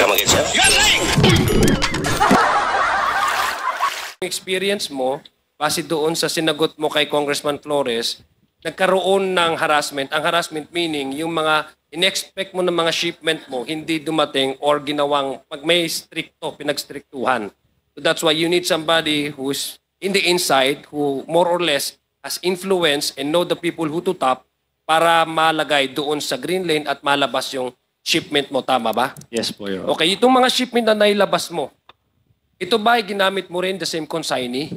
come again, sir? You are lying! Experience mo, base doon sa sinagot mo kay Congressman Flores, nagkaroon ng harassment. Ang harassment meaning, yung mga in-expect mo ng mga shipment mo, hindi dumating or ginawang, pag may stricto, pinagstriktuhan. So that's why you need somebody who's in the inside, who more or less has influence and know the people who to top para malagay doon sa green lane at malabas yung shipment mo. Tama ba? Yes po, Your Honor. Okay, itong mga shipment na nailabas mo, ito ba ay ginamit mo rin the same consignee?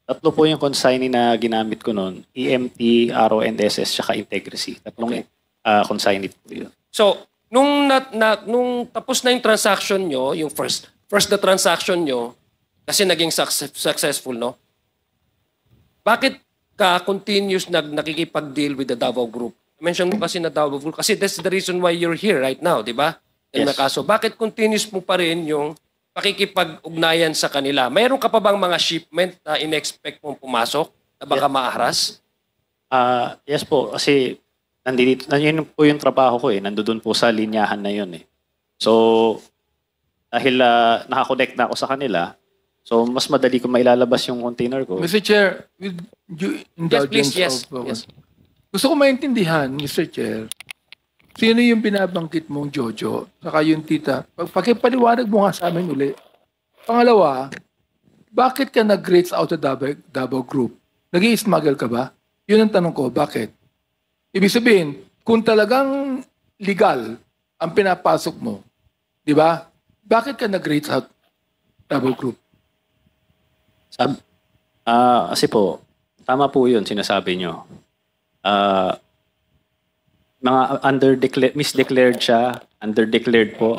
Tatlo po yung consignee na ginamit ko noon. EMT, RONSS, tsaka Integrity. Tatlong consignee po yun. So, nung tapos na yung transaction nyo, yung first na transaction nyo, kasi naging successful, no? Bakit ka continuous nakikipag-deal with the Davao Group? Mention mo kasi na Davao Group, kasi that's the reason why you're here right now, di ba? Yes. Kaso, bakit continuous mo pa rin yung pakikipag-ugnayan sa kanila? Mayroon ka pa bang mga shipment na in-expect mong pumasok na baka maaras? Yes po, kasi nandiyan po yung trabaho ko eh. Nandoon po sa linyahan na yun eh. So, dahil nakakonect na ako sa kanila, so mas madali ko mailalabas yung container ko. Mr. Chair, with due indulgence Yes. gusto ko maintindihan, Mr. Chair, sino yung binabangkit mong Jojo, saka yung tita. Pakipaliwanag mo nga sa amin uli. Pangalawa, bakit ka nag-rates out of Davao Group? Nag-i-smuggle ka ba? Yun ang tanong ko, bakit? Ibig sabihin, kung talagang legal ang pinapasok mo, di ba? Bakit ka nag-rates out Davao Group? Kasi po, tama po yun sinasabi nyo. Mga misdeclared siya, underdeclared po.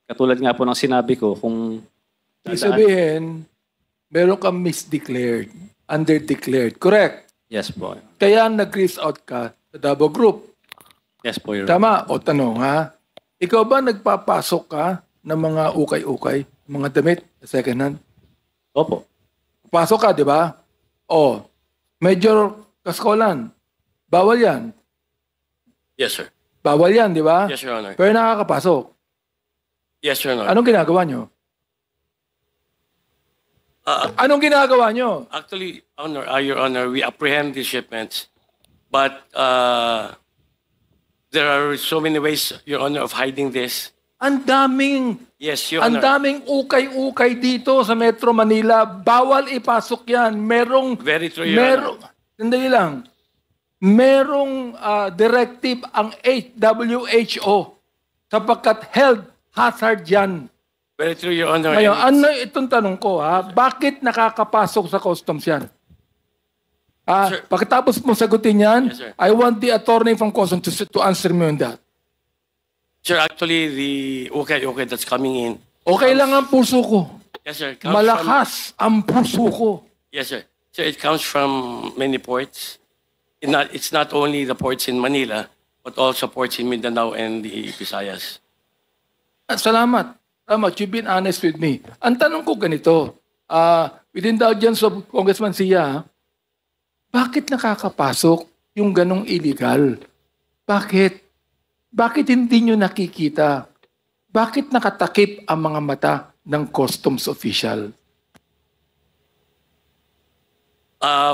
Katulad nga po ng sinabi ko, kung... Ibig sabihin, meron kang misdeclared, underdeclared. Correct? Yes po. Kaya nag-raise out ka sa Davao Group. Yes po, Your Tama? Honor. O tanong ha? Ikaw ba nagpapasok ka ng mga ukay-ukay, mga damit, second hand? Opo. Pasok ka, di ba? O, Major Kaskolan, bawal yan. Yes, sir. Bawal yan, di ba? Yes, Your Honor. Pero nakakapasok. Yes, Your Honor. Anong ginagawa nyo? Anong ginagawa nyo? Actually, Your Honor, we apprehend these shipments, but there are so many ways, Your Honor, of hiding this. Ang daming, Yes, Your ang Honor. daming ukay-ukay dito sa Metro Manila. Bawal ipasok yan. Merong, Very true, Your Honor. Sandali lang. Merong directive ang WHO sapagkat health hazard yan. Very true, Your Honor. Ngayon, And ano itong tanong ko ha? Bakit nakakapasok sa customs yan? Sir. Pagkatapos mo sagutin yan, Yes, sir. I want the attorney from customs to answer me on that. Sir, actually, the okay that's coming in. Okay lang ang puso ko. Yes, sir. Comes Malakas ang puso ko. Yes, sir. Sir, it comes from many ports. It's not only the ports in Manila, but also ports in Mindanao and the Visayas. Salamat. Salamat. You've been honest with me. Ang tanong ko ganito, with indulgence of Congressman Sia, bakit nakakapasok yung ganong illegal? Bakit? Bakit hindi nyo nakikita? Bakit nakatakip ang mga mata ng customs official?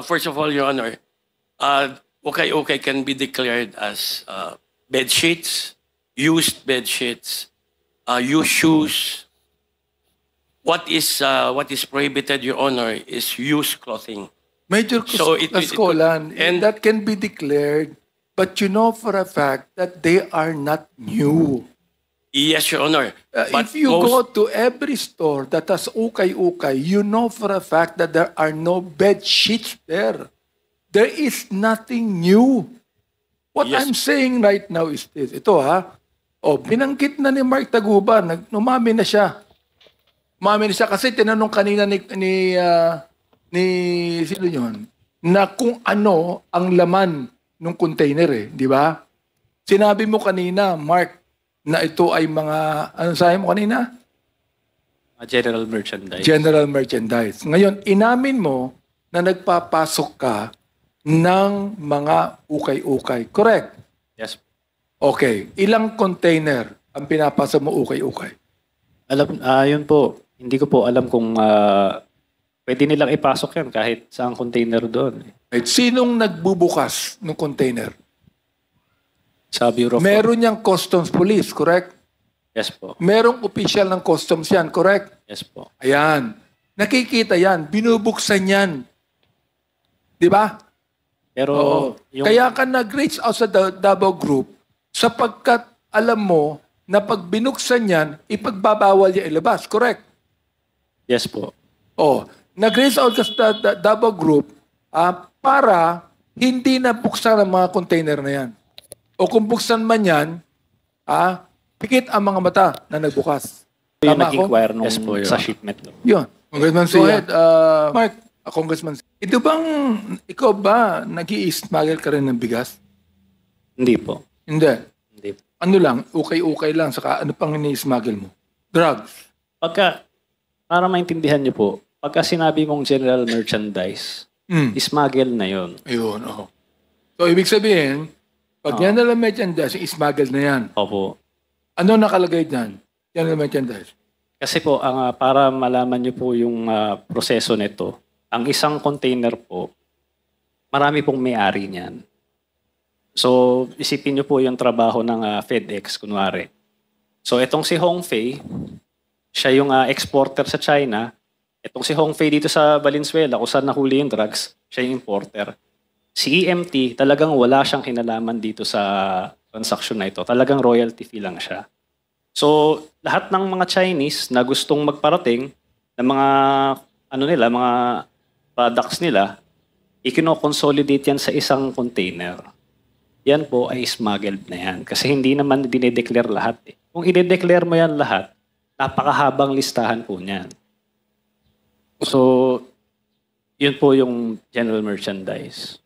First of all, Your Honor, okay can be declared as bed sheets, used bed sheets, used shoes. What is prohibited, Your Honor, is used clothing. Major Kaskolan, and that can be declared, but you know for a fact that they are not new. yes, Your Honor. But If you go to every store that has ukay-ukay, you know for a fact that there are no bed sheets there. There is nothing new. What Yes. I'm saying right now is this. Ito ha. O, binanggit na ni Mark Taguban. Umami na siya. Umami na siya kasi tinanong kanina ni sino yun? Na kung ano ang laman ng container eh. Di ba? Sinabi mo kanina, Mark, na ito ay mga, ano sabi mo kanina? General merchandise. General merchandise. Ngayon, inamin mo na nagpapasok ka ng mga ukay-ukay. Correct? Yes. Okay. Ilang container ang pinapasa mo ukay-ukay? Yun po, hindi ko po alam kung pwede nilang ipasok yan kahit saang container doon. Right. Sinong nagbubukas ng container? Sa Bureau of... Meron niyang customs police, correct? Yes po. Merong official ng customs yan, correct? Yes po. Ayan. Nakikita yan. Binubuksan yan. Di ba? Pero Oo. yung... Kaya ka nag-reach out sa Davao Group sapagkat alam mo na pag binuksan yan, ipagbabawal niya ilabas. Correct? Yes po. Oh, nag-reach out ka sa Davao Group para hindi na buksan ang mga container na yan. O kung buksan man yan, pikit ang mga mata na nagbukas. Yung Tama ako? nag-inquire nung Yes po, Your sa Honor. shipment. No? Yun. Congressman Go ahead, Mark. Congressman ito bang, ikaw ba nag-i-smuggle ka rin ng bigas? Hindi po. Hindi. Hindi po. Ano lang, ukay-ukay lang, saka ano pang ini-smuggle mo? Drugs. Para maintindihan niyo po, pagka sinabi mong general merchandise, smuggle na yun. Ayun, oo. So, ibig sabihin, pag yan na lang merchandise, smuggle na yan. Opo. Ano nakalagay dyan? Yan na merchandise. Kasi po, para malaman niyo po yung proseso nito, ang isang container po, marami pong may-ari niyan. So, isipin niyo po yung trabaho ng FedEx, kunwari. So, itong si Hongfei, siya yung exporter sa China. Itong si Hongfei dito sa Valenzuela, kung saan nahuli yung drugs, siya yung importer. Si EMT, talagang wala siyang kinalaman dito sa transaction na ito. Talagang royalty fee lang siya. So, lahat ng mga Chinese na gustong magparating ng mga mga products nila, ikino-consolidate yan sa isang container. Yan po ay smuggled na yan. Kasi hindi naman dinedeclare lahat. Kung i-declare mo yan lahat, napakahabang listahan po niyan. So, yun po yung general merchandise.